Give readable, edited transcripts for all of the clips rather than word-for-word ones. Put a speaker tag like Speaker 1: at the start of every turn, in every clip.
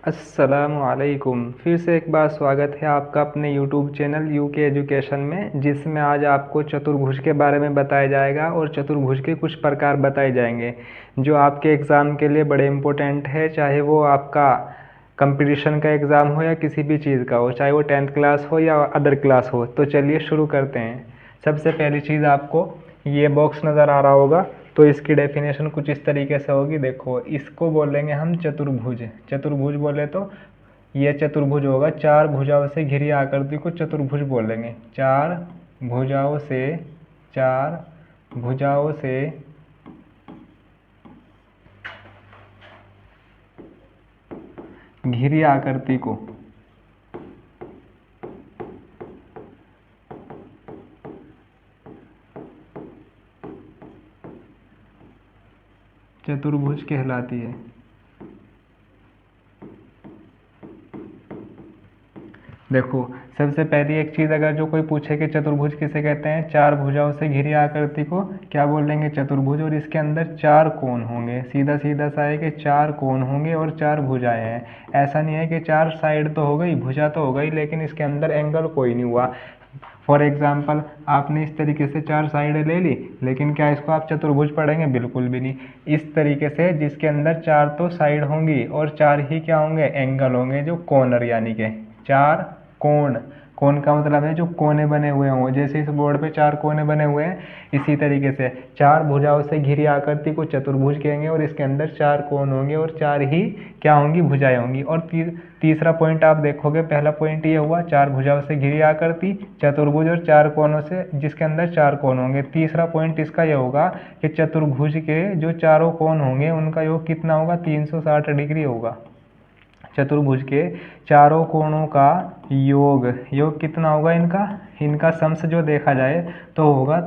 Speaker 1: अस्सलामुअलैकुम। फिर से एक बार स्वागत है आपका अपने यूट्यूब चैनल यूके एजुकेशन में, जिसमें आज आपको चतुर्भुज के बारे में बताया जाएगा और चतुर्भुज के कुछ प्रकार बताए जाएंगे जो आपके एग्ज़ाम के लिए बड़े इम्पोर्टेंट है। चाहे वो आपका कंपटीशन का एग्ज़ाम हो या किसी भी चीज़ का हो, चाहे वो 10th क्लास हो या अदर क्लास हो। तो चलिए शुरू करते हैं। सबसे पहली चीज़, आपको ये बॉक्स नज़र आ रहा होगा, तो इसकी डेफिनेशन कुछ इस तरीके से होगी। देखो, इसको बोलेंगे हम चतुर्भुज। चतुर्भुज बोले तो ये चतुर्भुज होगा, चार भुजाओं से घिरी आकृति को चतुर्भुज बोलेंगे। चार भुजाओं से घिरी आकृति को चतुर्भुज कहलाती है। देखो, सबसे पहली एक चीज़, अगर जो कोई पूछे कि चतुर्भुज किसे कहते हैं, चार भुजाओं से घिरी आकृति को क्या बोलेंगे, चतुर्भुज। और इसके अंदर चार कोण होंगे। सीधा सीधा सा है कि चार कोण होंगे और चार भुजाएं हैं। ऐसा नहीं है कि चार साइड तो हो गई, भुजा तो हो गई, लेकिन इसके अंदर एंगल कोई नहीं हुआ। फॉर एग्जाम्पल, आपने इस तरीके से चार साइडें ले ली, लेकिन क्या इसको आप चतुर्भुज पढ़ेंगे? बिल्कुल भी नहीं। इस तरीके से जिसके अंदर चार तो साइड होंगी और चार ही क्या होंगे, एंगल होंगे, जो कॉर्नर यानी के चार कोण। कोण का मतलब है जो कोने बने हुए हों। जैसे इस बोर्ड पे चार कोने बने हुए हैं, इसी तरीके से चार भुजाओं से घिरी आकृति को चतुर्भुज कहेंगे और इसके अंदर चार कोण होंगे और चार ही क्या होंगी, भुजाएं होंगी। और तीसरा पॉइंट आप देखोगे, पहला पॉइंट ये हुआ चार भुजाओं से घिरी आकृति चतुर्भुज और चार कोणों से, जिसके अंदर चार कोण होंगे। तीसरा पॉइंट इसका यह होगा कि चतुर्भुज के जो चारों कोण होंगे उनका योग कितना होगा, 360 डिग्री होगा। चतुर्भुज के चारों कोणों का योग कितना होगा, इनका सम्स जो देखा जाए तो होगा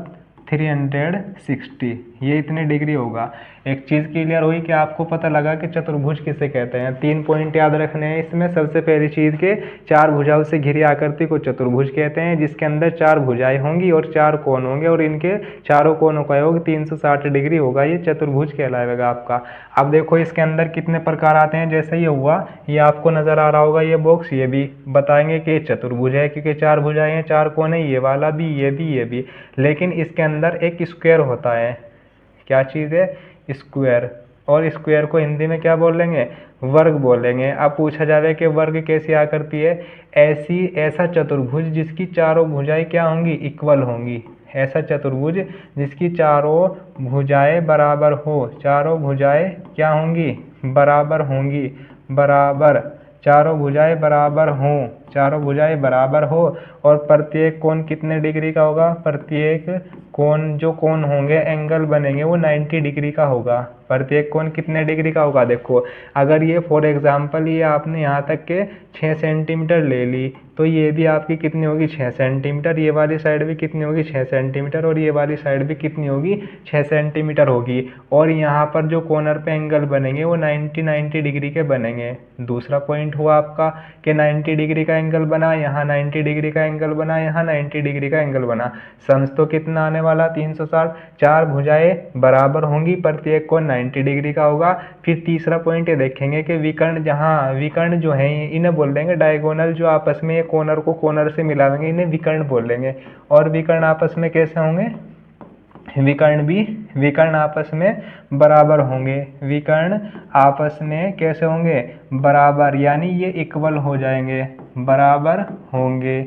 Speaker 1: 360। ये इतने डिग्री होगा। एक चीज़ क्लियर हुई कि आपको पता लगा कि चतुर्भुज किसे कहते हैं। 3 पॉइंट याद रखने हैं इसमें। सबसे पहली चीज़ के चार भुजाओं से घिरी आकृति को चतुर्भुज कहते हैं, जिसके अंदर चार भुजाएं होंगी और चार कोण होंगे और इनके चारों कोणों का योग 360 डिग्री होगा। ये चतुर्भुज कहलाएगा आपका। अब देखो, इसके अंदर कितने प्रकार आते हैं। जैसे ये हुआ, ये आपको नजर आ रहा होगा ये बॉक्स, ये भी बताएंगे कि चतुर्भुज है क्योंकि चार भुजाएं हैं, चार कोण है। ये वाला भी, ये भी। लेकिन इसके अंदर एक स्क्वायर होता है। क्या चीज़ है? स्क्वायर। और स्क्वायर को हिंदी में क्या बोलेंगे, वर्ग बोलेंगे। अब पूछा जाए कि वर्ग कैसी आकृति है, ऐसा चतुर्भुज जिसकी चारों भुजाएं क्या होंगी, इक्वल होंगी। ऐसा चतुर्भुज जिसकी चारों भुजाएं बराबर हो। चारों भुजाएं क्या होंगी, बराबर होंगी। बराबर, चारों भुजाएं बराबर हों, चारों भुजाएं बराबर हो। और प्रत्येक कोण कितने डिग्री का होगा, प्रत्येक कोण, जो कोण होंगे, एंगल बनेंगे, वो 90 डिग्री का होगा। प्रत्येक कोण कितने डिग्री का होगा। देखो, अगर ये फॉर एग्जांपल ये आपने यहाँ तक के 6 सेंटीमीटर ले ली, तो ये भी आपकी कितनी होगी, 6 सेंटीमीटर। ये वाली साइड भी कितनी होगी, 6 सेंटीमीटर। और ये वाली साइड भी कितनी होगी, 6 सेंटीमीटर होगी। और यहाँ पर जो कॉर्नर पे एंगल बनेंगे वो 90 डिग्री के बनेंगे। दूसरा पॉइंट हुआ आपका कि 90 डिग्री का एंगल बना, यहाँ 90 डिग्री का एंगल बना, यहाँ 90 डिग्री का एंगल बना। सम्स तो कितना आने वाला, 360। चार भुजाएं बराबर होंगी, प्रत्येक कोण 90 डिग्री का होगा। फिर तीसरा पॉइंट ये देखेंगे कि विकर्ण, जहाँ विकर्ण जो है इन्हें बोल देंगे डायगोनल, जो आपस में कॉर्नर को कॉर्नर से मिलाएंगे, इन्हें विकर्ण बोल देंगे। और विकर्ण आपस में कैसे होंगे, विकर्ण आपस में बराबर होंगे। विकर्ण आपस में कैसे होंगे, बराबर, यानी ये इक्वल हो जाएंगे, बराबर होंगे।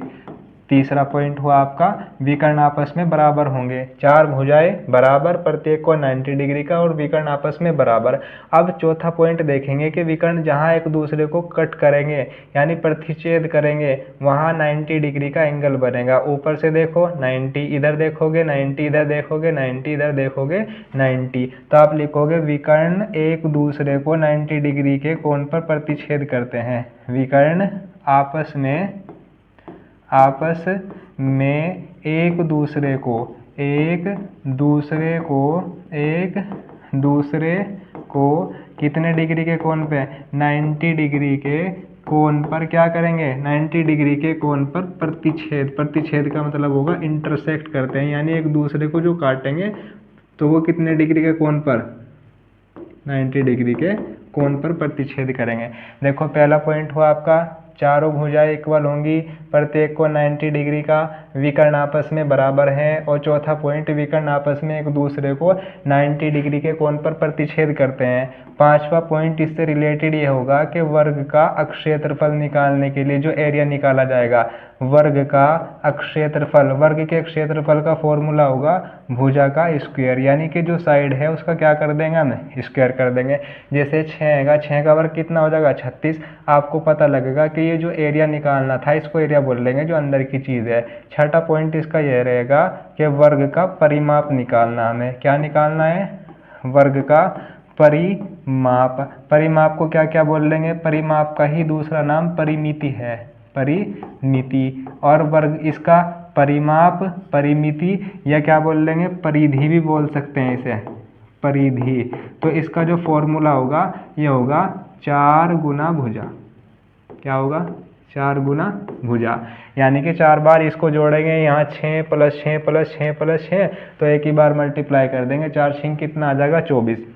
Speaker 1: तीसरा पॉइंट हुआ आपका, विकर्ण आपस में बराबर होंगे। चार भुजाएं बराबर, प्रत्येक को 90 डिग्री का, और विकर्ण आपस में बराबर। अब चौथा पॉइंट देखेंगे कि विकर्ण जहां एक दूसरे को कट करेंगे, यानी प्रतिच्छेद करेंगे, वहां 90 डिग्री का एंगल बनेगा। ऊपर से देखो 90, इधर देखोगे 90, इधर देखोगे 90, इधर देखोगे 90। तो आप लिखोगे विकर्ण एक दूसरे को 90 डिग्री के कोण पर प्रतिच्छेद करते हैं। विकर्ण आपस में एक दूसरे को कितने डिग्री के कोण पे, 90 डिग्री के कोण पर क्या करेंगे, 90 डिग्री के कोण पर प्रतिच्छेद का मतलब होगा इंटरसेक्ट करते हैं, यानी एक दूसरे को जो काटेंगे तो वो कितने डिग्री के कोण पर, 90 डिग्री के कोण पर प्रतिच्छेद करेंगे। देखो पहला पॉइंट हुआ आपका चारों भुजाएं इक्वल होंगी, प्रत्येक को 90 डिग्री का विकर्ण आपस में बराबर है। और चौथा पॉइंट विकर्ण आपस में एक दूसरे को 90 डिग्री के कोण पर प्रतिच्छेद करते हैं। पांचवा पॉइंट इससे रिलेटेड ये होगा कि वर्ग का अक्षेत्रफल निकालने के लिए जो एरिया निकाला जाएगा, वर्ग का अक्षेत्रफल, वर्ग के क्षेत्रफल का फॉर्मूला होगा भुजा का स्क्वायर, यानी कि जो साइड है उसका क्या कर देंगे हम, स्क्वायर कर देंगे। जैसे 6 है, 6 का वर्ग कितना हो जाएगा 36। आपको पता लगेगा कि ये जो एरिया निकालना था इसको एरिया बोल लेंगे, जो अंदर की चीज़ है। छठा पॉइंट इसका यह रहेगा कि वर्ग का परिमाप निकालना, हमें क्या निकालना है, वर्ग का परिमाप। परिमाप को क्या क्या बोल लेंगे, परिमाप का ही दूसरा नाम परिमिति है, परिमिति। और वर्ग इसका परिमाप, परिमिति या क्या बोल लेंगे, परिधि भी बोल सकते हैं इसे, परिधि। तो इसका जो फॉर्मूला होगा ये होगा 4 गुना भुजा। क्या होगा, 4 गुना भुजा, यानी कि 4 बार इसको जोड़ेंगे, यहाँ 6 + 6 + 6 + 6, तो एक ही बार मल्टीप्लाई कर देंगे, 4 6 कितना आ जाएगा 24।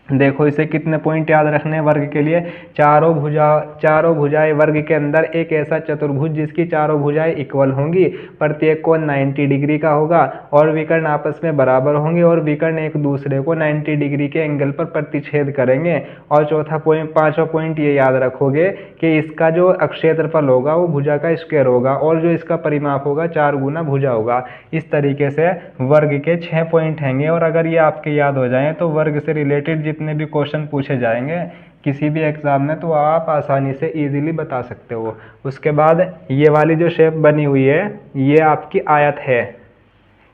Speaker 1: देखो इसे कितने पॉइंट याद रखने हैं वर्ग के लिए, चारों भुजाएं वर्ग के अंदर एक ऐसा चतुर्भुज जिसकी चारों भुजाएं इक्वल होंगी, प्रत्येक कोण 90 डिग्री का होगा और विकर्ण आपस में बराबर होंगे और विकर्ण एक दूसरे को 90 डिग्री के एंगल पर प्रतिच्छेद करेंगे। और चौथा पॉइंट, पांचवा पॉइंट ये याद रखोगे कि इसका जो अक्षेत्रफल होगा वो भुजा का स्क्वायर होगा और जो इसका परिमाप होगा 4 गुना भुजा होगा। इस तरीके से वर्ग के 6 पॉइंट हैंगे और अगर ये आपके याद हो जाएं तो वर्ग से रिलेटेड जितने भी क्वेश्चन पूछे जाएंगे किसी भी एग्जाम में तो आप आसानी से इजीली बता सकते हो। उसके बाद ये वाली जो शेप बनी हुई है ये आपकी आयत है,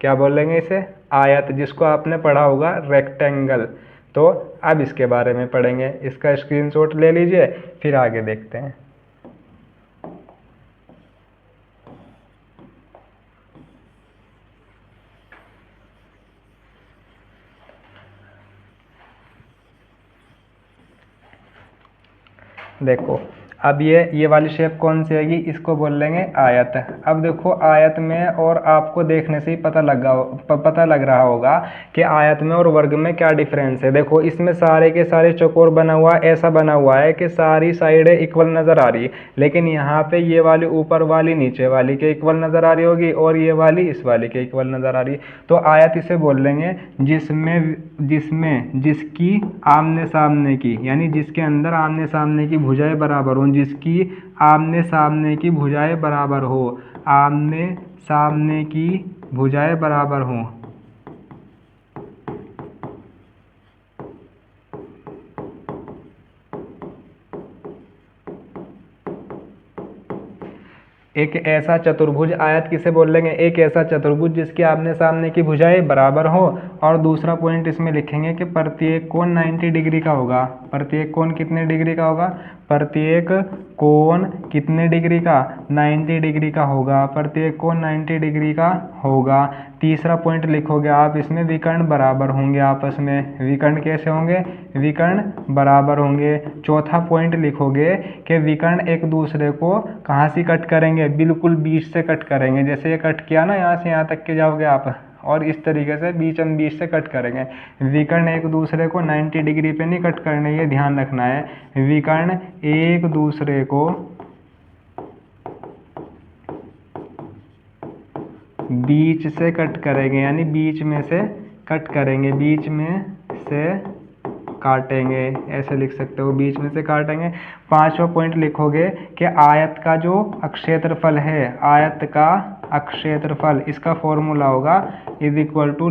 Speaker 1: क्या बोलेंगे इसे, आयत, जिसको आपने पढ़ा होगा रेक्टेंगल। तो अब इसके बारे में पढ़ेंगे, इसका स्क्रीनशॉट ले लीजिए फिर आगे देखते हैं। देखो अब ये वाली शेप कौन सी आएगी, इसको बोल लेंगे आयत। अब देखो आयत में और आपको देखने से ही पता लग रहा होगा कि आयत में और वर्ग में क्या डिफरेंस है। देखो इसमें सारे के सारे चौकोर बना हुआ, ऐसा बना हुआ है कि सारी साइडें इक्वल नज़र आ रही है, लेकिन यहाँ पे ये वाली ऊपर वाली नीचे वाली के इक्वल नज़र आ रही होगी और ये वाली इस वाली के इक्वल नज़र आ रही है। तो आयत इसे बोल लेंगे जिसकी आमने सामने की, यानी जिसके अंदर आमने सामने की भुजाएं बराबर हों, जिसकी आमने सामने की भुजाएं बराबर हो, आमने सामने की भुजाएं बराबर हों। एक ऐसा चतुर्भुज आयत किसे बोल लेंगे, एक ऐसा चतुर्भुज जिसकी आमने सामने की भुजाएं बराबर हो। और दूसरा पॉइंट इसमें लिखेंगे कि प्रत्येक कोण 90 डिग्री का होगा। प्रत्येक कोण कितने डिग्री का होगा, प्रत्येक कोण कितने डिग्री का, 90 डिग्री का होगा, प्रत्येक कोण 90 डिग्री का होगा। तीसरा पॉइंट लिखोगे आप इसमें विकर्ण बराबर होंगे आपस में, विकर्ण कैसे होंगे, विकर्ण बराबर होंगे। चौथा पॉइंट लिखोगे कि विकर्ण एक दूसरे को कहाँ से कट करेंगे, बिल्कुल बीच से कट करेंगे। जैसे ये कट किया ना, यहाँ से यहाँ तक के जाओगे आप और इस तरीके से बीच से कट करेंगे। विकर्ण एक दूसरे को 90 डिग्री पे नहीं कट करने, ये ध्यान रखना है। विकर्ण एक दूसरे को बीच से कट करेंगे, यानी बीच में से कट करेंगे, बीच में से काटेंगे, ऐसे लिख सकते हो, बीच में से काटेंगे। पांचवा पॉइंट लिखोगे कि आयत का जो अक्षेत्रफल है, आयत का अक्षेत्रफल, इसका फॉर्मूला होगा =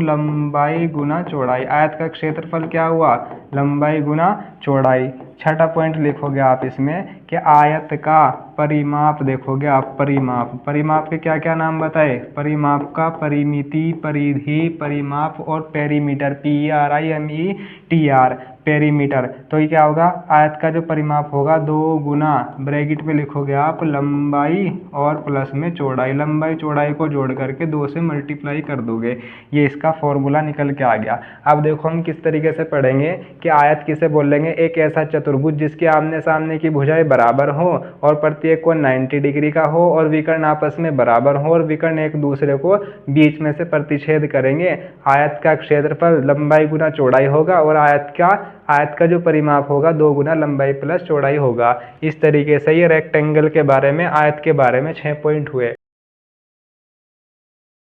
Speaker 1: लंबाई गुना चौड़ाई। आयत का क्षेत्रफल क्या हुआ, लंबाई गुना चौड़ाई। छठा पॉइंट लिखोगे आप इसमें कि आयत का परिमाप, देखोगे आप परिमाप के क्या क्या नाम बताए, परिमाप का परिमिति, परिधि, परिमाप और पेरीमीटर, PERIMETR, पेरीमीटर। तो ये क्या होगा, आयत का जो परिमाप होगा 2 गुना, ब्रैकेट में लिखोगे आप लंबाई और प्लस में चौड़ाई, लंबाई चौड़ाई को जोड़ करके 2 से मल्टीप्लाई कर दोगे, ये इसका फॉर्मूला निकल के आ गया। अब देखो हम किस तरीके से पढ़ेंगे कि आयत किसे बोल लेंगे, एक ऐसा चतुर्भुज जिसके आमने सामने की भुजाएं बराबर हो और प्रत्येक कोण 90 डिग्री का हो और विकर्ण आपस में बराबर हो और विकर्ण एक दूसरे को बीच में से प्रतिच्छेद करेंगे। आयत का क्षेत्रफल लंबाई गुना चौड़ाई होगा और आयत का आयत का जो परिमाप होगा 2 गुना लंबाई प्लस चौड़ाई होगा। इस तरीके से ये रेक्टेंगल के बारे में, आयत के बारे में 6 पॉइंट हुए।